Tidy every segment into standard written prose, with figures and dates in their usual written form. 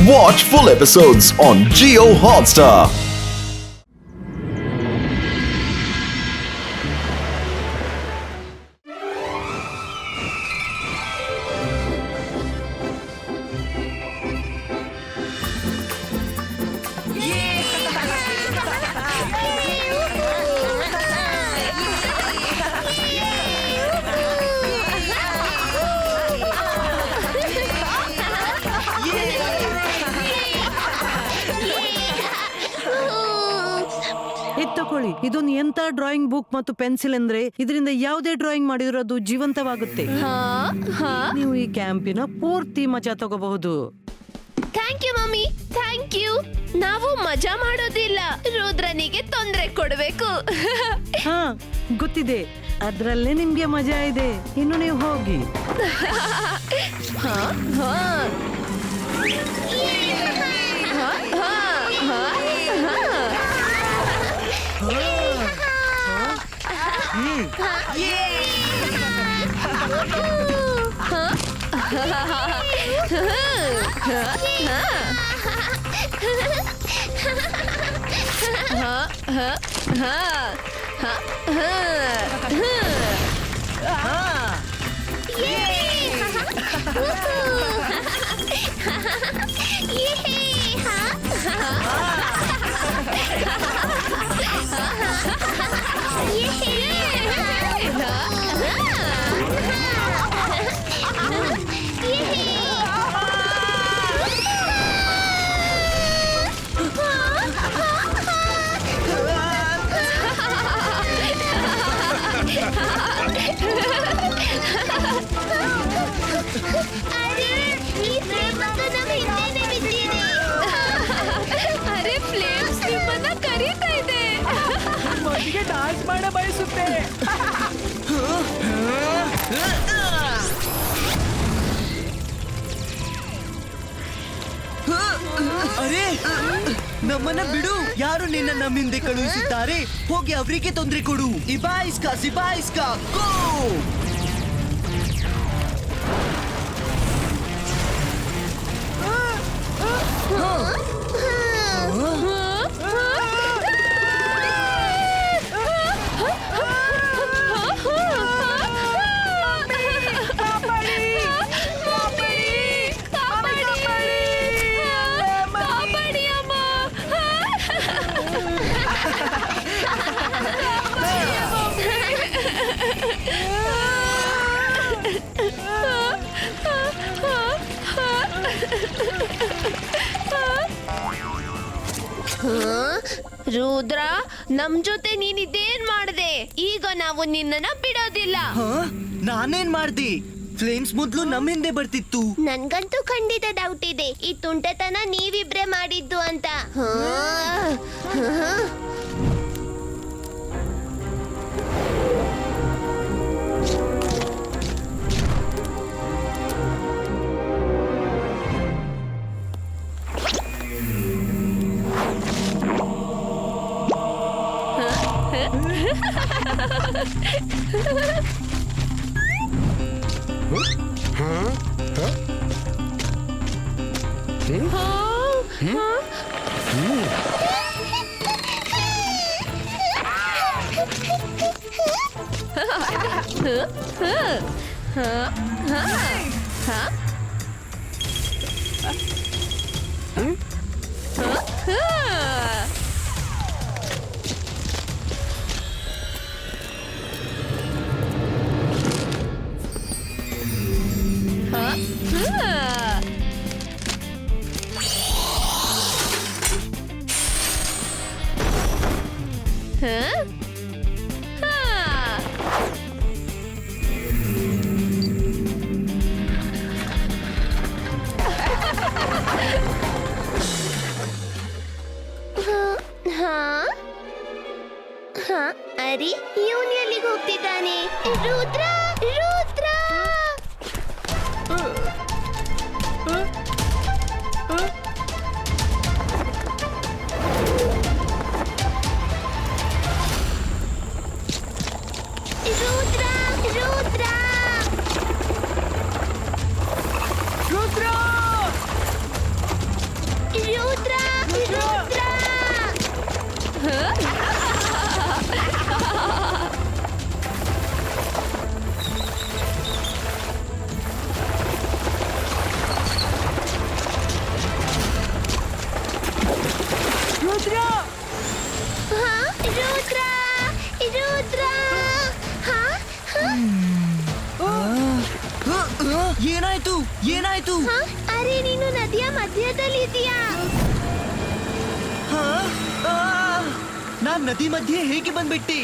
Watch full episodes on Jio Hotstar. ತಕೊಳ್ಳಿ, ಇದೊಂದು ಎಂತ drawing book ಮತ್ತು ಪೆನ್ಸಿಲ್ ಅಂದ್ರೆ ಇದರಿಂದ ಯಾವುದೇ ಡ್ರಾಯಿಂಗ್ ಮಾಡಿರೋದು ಜೀವಂತವಾಗುತ್ತೆ. ನೀವು ಈ ಕ್ಯಾಂಪಿನ ಪೂರ್ತಿ ಮಜಾ ತಗೋಬಹುದು. Thank you mummy, thank you. ನಾವು ಮಜಾ ಮಾಡೋದಿಲ್ಲ, ರುದ್ರನಿಗೆ ತೊಂದರೆ ಕೊಡ್ಬೇಕು. ಹಾ ಗೊತ್ತಿದೆ, ಅದ್ರಲ್ಲೇ ನಿಮ್ಗೆ ಮಜಾ ಇದೆ. ಇನ್ನು ನೀವು ಹೋಗಿ. ಅರೆ ಫ್ಲೇಮ್ಸ್ ನಿಮ್ಮನ್ನ ಕರೀತಾ ಇದೆ. ಡಾನ್ಸ್ ಮಾಡ ಬಯಸುತ್ತೆ. ಅರೆ ನಮ್ಮನ್ನ ಬಿಡು. ಯಾರು ನಿನ್ನ ನಮ್ಮಿಂದ ಕಳುಹಿಸಿದ್ದಾರೆ? ಹೋಗಿ ಅವರಿಗೆ ತೊಂದರೆ ಕೊಡು. ಇಬಾಯಿಸ್ಕಾ ಸಿಬಾಯಿಸ್ಕಾ ಗೋ. ರುದ್ರ, ನಮ್ ಜೊತೆ ನೀನಿದೇನ್ ಮಾಡ್ದೆ? ಈಗ ನಾವು ನಿನ್ನನ್ನ ಬಿಡೋದಿಲ್ಲ. ನಾನೇನ್ ಮಾಡ್ದೆ? ಫ್ಲೇಮ್ಸ್ ಮೊದ್ಲು ನಮ್ಮ ಹಿಂದೆ ಬರ್ತಿತ್ತು. ನನ್ಗಂತೂ ಖಂಡಿತ ಡೌಟ್ ಇದೆ, ಈ ತುಂಟತನ ನೀವಿಬ್ರೆ ಮಾಡಿದ್ದು ಅಂತ. ಆದ್ರೆ ನೀನು ನದಿಯ ಮಧ್ಯದಲ್ಲಿದ್ದೀಯಾ. ನಾನ್ ನದಿ ಮಧ್ಯೆ ಹೇಗೆ ಬಂದ್ಬಿಟ್ಟಿ?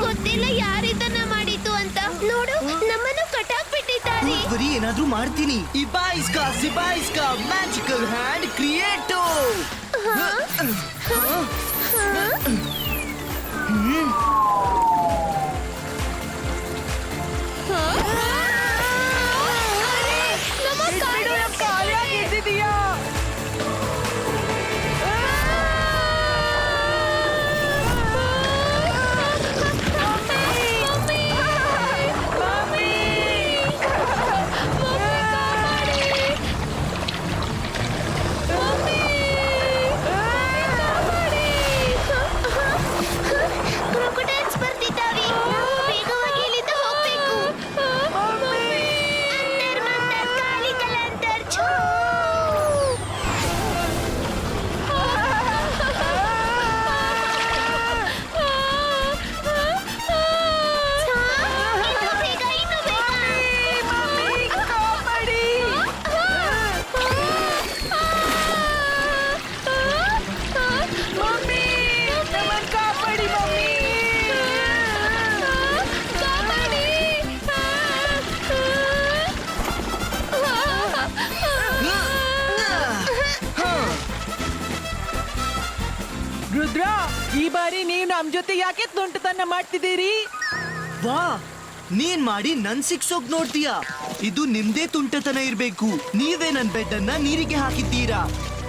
ಗೊತ್ತಿಲ್ಲ ಯಾರಿದನ್ನ ಮಾಡಿದ್ದು ಅಂತ. ನೋಡು, ನಮ್ಮನ್ನು ಕಟ್ಟಾಕ್ಬಿಟ್ಟಿದ್ದಾರೆ. ಬರೀ ಏನಾದ್ರೂ ಮಾಡ್ತೀನಿ. ಇಬಾಯಿಸ್ಕಾ ಮ್ಯಾಜಿಕಲ್ ಹ್ಯಾಂಡ್ ಕ್ರಿಯೇಟೋ. ಕ್ರೊಕೊಡೈಲ್ಸ್ ಬರ್ತಿದ್ದಾವೆ. ನಾವು ವೇಗವಾಗಿ ಇಲ್ಲಿಂದ ಹೋಗ್ಬೇಕು. ಅಂದರ್ ಮಂದರ್ ಕಾಲಿ ಕಲಂದರ್ ಛೂ. ಇನ್ನು ಬೇಗ, ಇನ್ನು ಬೇಗ. ರುದ್ರ, ಈ ಬಾರಿ ನೀವು ನಮ್ ಜೊತೆ ಯಾಕೆ ತುಂಟತನ ಮಾಡ್ತಿದ್ದೀರಿ? ವಾ, ನೀನ್ ಮಾಡಿ ನನ್ ಸಿಕ್ಸೋಗ್ ನೋಡ್ತೀಯಾ? ಇದು ನಿಮ್ದೇ ತುಂಟತನ ಇರ್ಬೇಕು. ನೀವೇ ನನ್ ಬೆಡ್ ಅನ್ನ ನೀರಿಗೆ ಹಾಕಿದ್ದೀರಾ.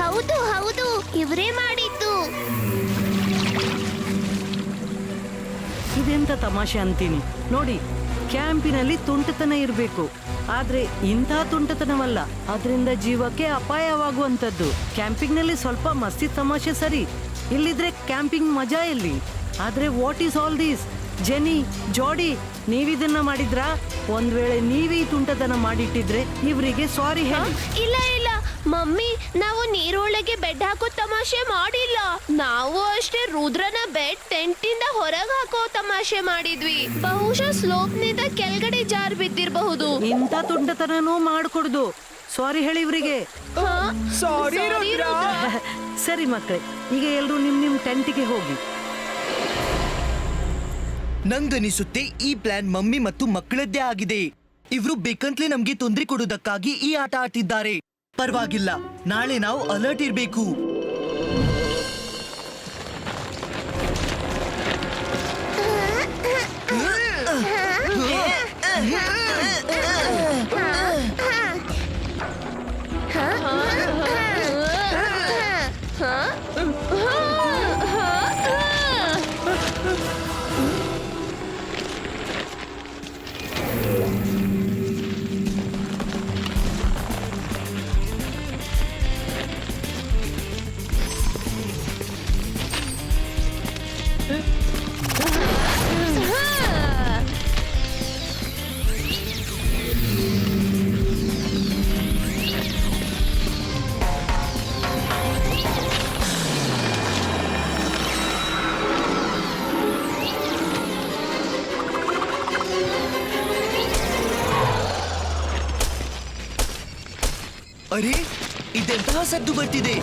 ಹೌದು ಹೌದು, ಇವರೇ ಮಾಡಿದ್ದು. ಇದೆಂತ ತಮಾಷೆ ಅಂತೀನಿ. ನೋಡಿ, ಕ್ಯಾಂಪಿನಲ್ಲಿ ತುಂಟತನ ಇರಬೇಕು, ಆದ್ರೆ ಇಂಥ ತುಂಟತನವಲ್ಲ. ಅದರಿಂದ ಜೀವಕ್ಕೆ ಅಪಾಯವಾಗುವಂಥದ್ದು. ಕ್ಯಾಂಪಿಂಗ್ನಲ್ಲಿ ಸ್ವಲ್ಪ ಮಸ್ತಿ ತಮಾಷೆ ಸರಿ, ಇಲ್ಲಿದ್ರೆ ಕ್ಯಾಂಪಿಂಗ್ ಮಜಾ ಎಲ್ಲಿ? ಆದ್ರೆ ವಾಟ್ ಈಸ್ ಆಲ್ ದಿಸ್? ಜೆನಿ, ಜಾಡಿ, ನೀವಿದನ್ನ ಮಾಡಿದ್ರಾ? ಒಂದ್ ವೇಳೆ ನೀವೇ ಈ ತುಂಟತನ ಮಾಡಿಟ್ಟಿದ್ರೆ ಇವರಿಗೆ ಸಾರಿ ಹೇಳಿ. ಇಲ್ಲ ಇಲ್ಲ ಮಮ್ಮಿ, ನಾವು ನೀರೊಳಗೆ ಬೆಡ್ ಹಾಕೋ ತಮಾಷೆ ಮಾಡಿಲ್ಲ. ನಾವು ಅಷ್ಟೇ ರುದ್ರನ ಬೆಡ್ ಟೆಂಟಿಂದ ಹೊರಗೆ ಹಾಕೋ ತಮಾಷೆ ಮಾಡಿದ್ವಿ. ಬಹುಶಃ ಸ್ಲೋಪ್ನಿಂದ ಕೆಳಗಡೆ ಜಾರ್ ಬಿದ್ದಿರಬಹುದು. ಇಂಥ ತುಂಟತನನೂ ಮಾಡ್ಕೊಡ್ದು. ಸಾರಿ ಹೇಳಿ ಇವರಿಗೆ. ಸಾರಿ ರುದ್ರ. ಸರಿ ಮಕ್ಕಳೇ, ಈಗ ಎಲ್ರು ನಿಮ್ ಟೆಂಟಿಗೆ ಹೋಗಿ. ನಂಗನಿಸುತ್ತೆ ಈ ಪ್ಲಾನ್ ಮಮ್ಮಿ ಮತ್ತು ಮಕ್ಕಳದ್ದೇ ಆಗಿದೆ. ಇವ್ರು ಬೇಕಂತಲೇ ನಮ್ಗೆ ತೊಂದರೆ ಕೊಡೋದಕ್ಕಾಗಿ ಈ ಆಟ ಆಡ್ತಿದ್ದಾರೆ. ಪರವಾಗಿಲ್ಲ, ನಾಳೆ ನಾವು ಅಲರ್ಟ್ ಇರ್ಬೇಕು. ಅರೆ, ಇದೆಂತಹ ಸದ್ದು ಬರ್ತಿದೆ?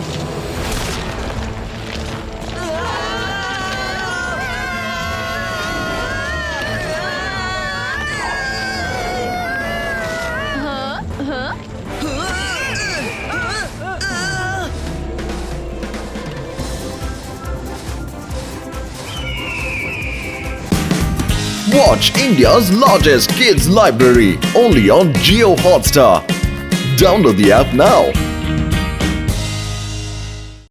Watch India's largest kids library only on Jio Hotstar. Download the app now.